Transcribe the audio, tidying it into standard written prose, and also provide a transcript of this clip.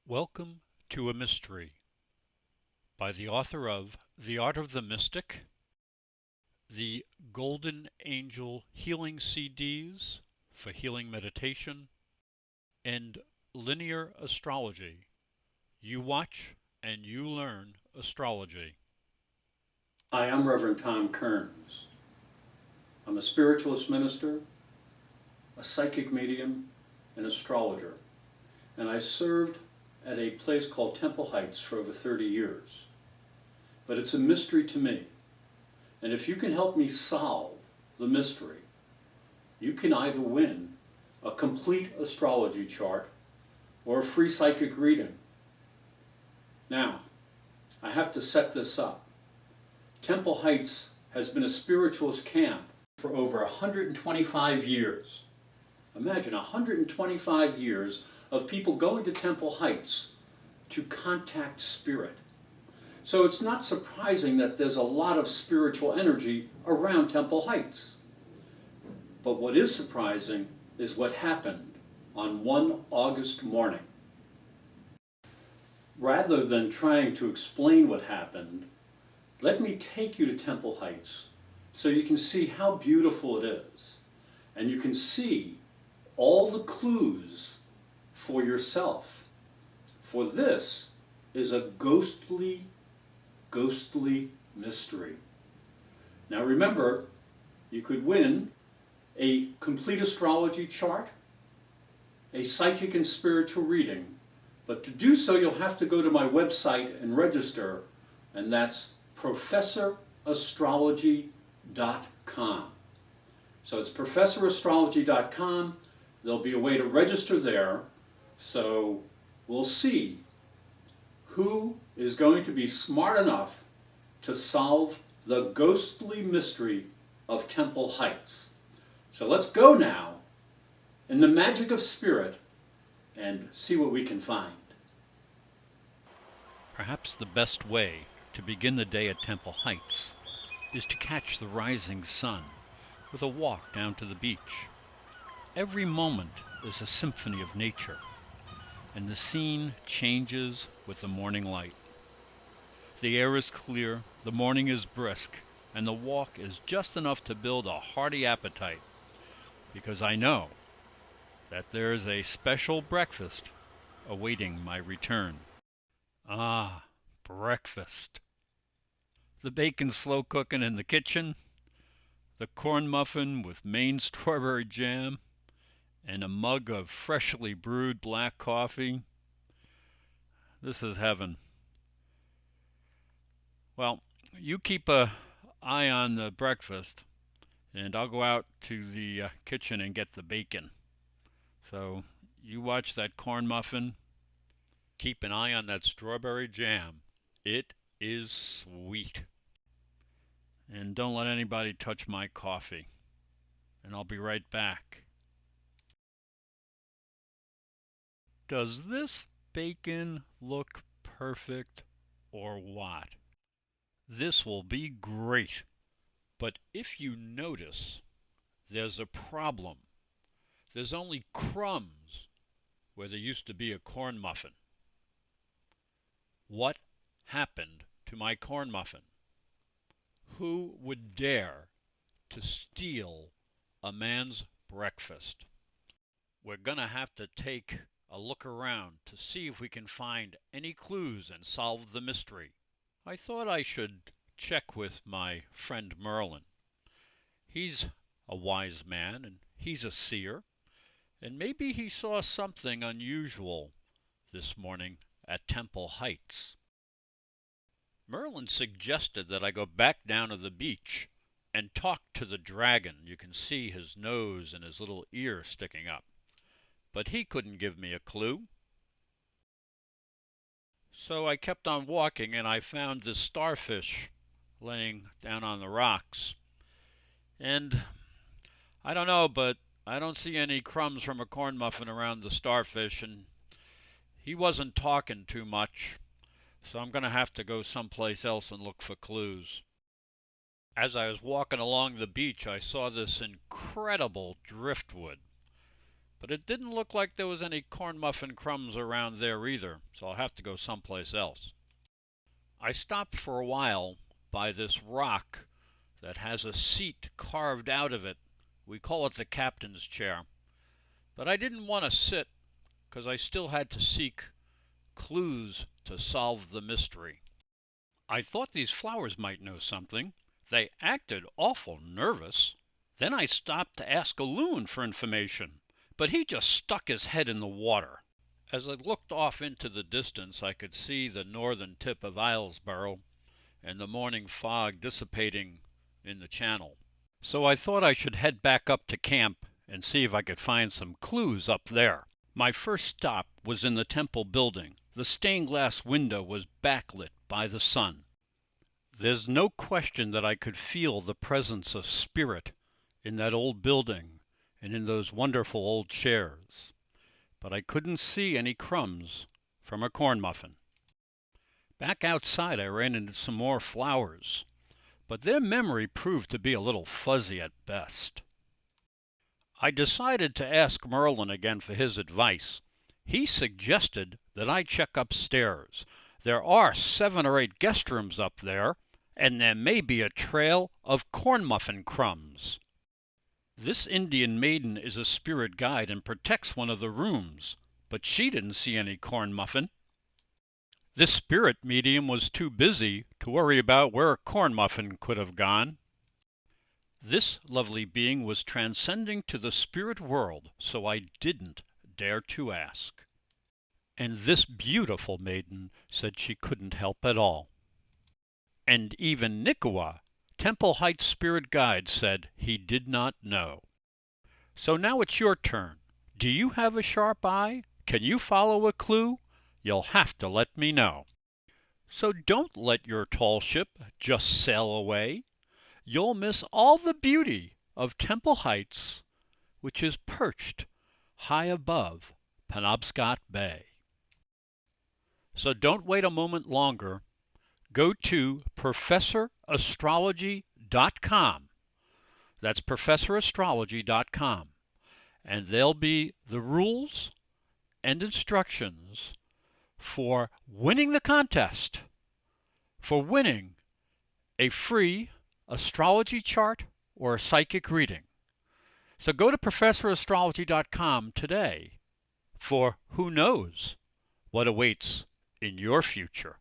Welcome to a Mystery by the author of The Art of the Mystic, the Golden Angel Healing CDs for healing meditation, and Linear Astrology. You watch and you learn astrology. Hi, I'm Reverend Tom Kearns. I'm a spiritualist minister, a psychic medium, an astrologer, and I served at a place called Temple Heights for over 30 years. But it's a mystery to me, and if you can help me solve the mystery, you can either win a complete astrology chart or a free psychic reading. Now, I have to set this up. Temple Heights has been a spiritualist camp for over 125 years. Imagine 125 years of people going to Temple Heights to contact spirit. So it's not surprising that there's a lot of spiritual energy around Temple Heights. But what is surprising is what happened on one August morning. Rather than trying to explain what happened, let me take you to Temple Heights so you can see how beautiful it is. And you can see all the clues for yourself. For this is a ghostly mystery. Now remember, you could win a complete astrology chart, a psychic and spiritual reading, but to do so you'll have to go to my website and register, and that's professorastrology.com. So it's professorastrology.com. There'll be a way to register there, so we'll see who is going to be smart enough to solve the ghostly mystery of Temple Heights. So let's go now in the magic of spirit and see what we can find. Perhaps the best way to begin the day at Temple Heights is to catch the rising sun with a walk down to the beach. Every moment is a symphony of nature, and the scene changes with the morning light. The air is clear, the morning is brisk, and the walk is just enough to build a hearty appetite, because I know that there is a special breakfast awaiting my return. Ah, breakfast. The bacon slow cooking in the kitchen, the corn muffin with Maine strawberry jam, and a mug of freshly brewed black coffee. This is heaven. Well, you keep an eye on the breakfast, and I'll go out to the kitchen and get the bacon. So you watch that corn muffin. Keep an eye on that strawberry jam. It is sweet. And don't let anybody touch my coffee. And I'll be right back. Does this bacon look perfect or what? This will be great. But if you notice, there's a problem. There's only crumbs where there used to be a corn muffin. What happened to my corn muffin? Who would dare to steal a man's breakfast? We're gonna have to take a look around to see if we can find any clues and solve the mystery. I thought I should check with my friend Merlin. He's a wise man and he's a seer, and maybe he saw something unusual this morning at Temple Heights. Merlin suggested that I go back down to the beach and talk to the dragon. You can see his nose and his little ear sticking up. But he couldn't give me a clue. So I kept on walking and I found this starfish laying down on the rocks. And I don't know, but I don't see any crumbs from a corn muffin around the starfish, and he wasn't talking too much. So I'm going to have to go someplace else and look for clues. As I was walking along the beach, I saw this incredible driftwood. but it didn't look like there was any corn muffin crumbs around there either, so I'll have to go someplace else. I stopped for a while by this rock that has a seat carved out of it. We call it the captain's chair. But I didn't want to sit because I still had to seek clues to solve the mystery. I thought these flowers might know something. They acted awful nervous. Then I stopped to ask a loon for information, but he just stuck his head in the water. As I looked off into the distance, I could see the northern tip of Islesboro and the morning fog dissipating in the channel. So I thought I should head back up to camp and see if I could find some clues up there. My first stop was in the temple building. The stained glass window was backlit by the sun. There's no question that I could feel the presence of spirit in that old building and in those wonderful old chairs. But I couldn't see any crumbs from a corn muffin. Back outside I ran into some more flowers, but their memory proved to be a little fuzzy at best. I decided to ask Merlin again for his advice. He suggested that I check upstairs. There are 7 or 8 guest rooms up there, and there may be a trail of corn muffin crumbs. This Indian maiden is a spirit guide and protects one of the rooms, but she didn't see any corn muffin. This spirit medium was too busy to worry about where a corn muffin could have gone. This lovely being was transcending to the spirit world, so I didn't dare to ask. And this beautiful maiden said she couldn't help at all. And even Nikawa, Temple Heights spirit guide, said he did not know. So now it's your turn. Do you have a sharp eye? Can you follow a clue? You'll have to let me know. So don't let your tall ship just sail away. You'll miss all the beauty of Temple Heights, which is perched high above Penobscot Bay. So don't wait a moment longer. Go to ProfessorAstrology.com. That's ProfessorAstrology.com. And there'll be the rules and instructions for winning the contest, for winning a free astrology chart or a psychic reading. So go to ProfessorAstrology.com today, for who knows what awaits in your future.